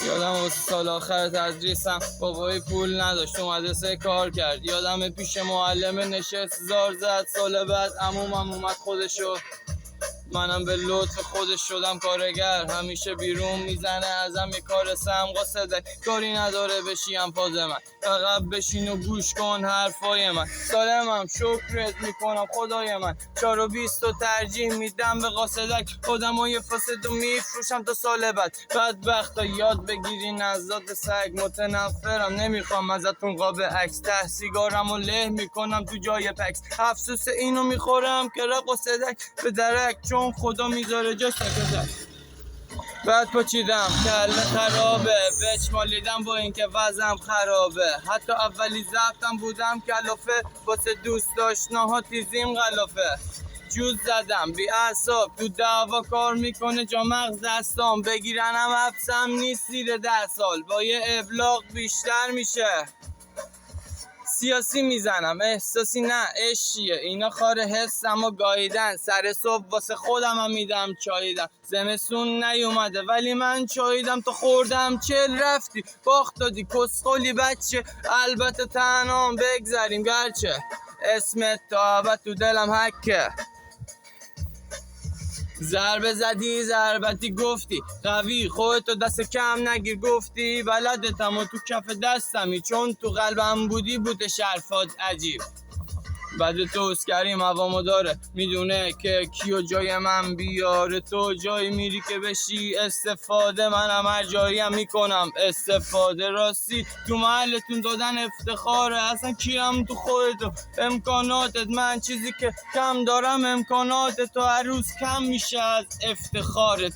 یادم واسه سال آخر تدریسم بابای پول نداشت تو مدرسه کار کرد. یادم پیش معلم نشست زار زد. سال بعد عمومم اومد خودشو، منم به لطف خودش شدم کارگر. همیشه بیرون میزنه ازم یه کار سمقا صدک، کاری نداره بشیم پاز من، فقط بشین و گوش کن حرفای من. سالمم شکرت میکنم خدای من، 4 و 20 رو ترجیح میدم به قاصدک. خودم و یه فاسد رو میفروشم تا سال بعد. بدبختا یاد بگیرین از ذات سگ، متنفرم نمیخوام ازتون قاب عکس. ته سیگارم و له میکنم تو جای پکس، افسوس اینو میخورم که را قاصدک به درک، چون خدا میذاره جاش تکتک. بعد پاچیدم کله خرابه، بچمالیدم با اینکه وضعم خرابه. حتی اولی زفتم بودم کلافه، واسه دوست داشتناها تیزیم غلافه. جوز زدم بی اعصاب تو دعوا کار میکنه جا مغز دستام، بگیرنم حبسم نیست زیر 10 سال، با یه ابلاغ بیشتر میشه. سیاسی میزنم احساسی نه عشقیه، اینا خار حسم و گاییدن. سر صبح واسه خودم هم میدم چاییدم، زمستون نیومده ولی من چاییدم تا خوردم. 40 رفتی باخت دادی کسخولی بچه، البته تنهام بگذریم گرچه اسمت تا ابد تو دلم حکه. ضربه زدی ضربتی گفتی قوی، خودتو دست کم نگیر گفتی بلدتم و تو کف دستمی، چون تو قلبم بودی بوده شرفات عجیب. بعد توست کریم هوامو داره، میدونه که کیو جای من بیاره. تو جایی میری که بشی استفاده، منم هر جایی هم میکنم استفاده. راستی تو محلتون دادن افتخاره، اصلا کیم تو خودتو امکاناتت. من چیزی که کم دارم امکانات تو، هر روز کم میشه از افتخارت.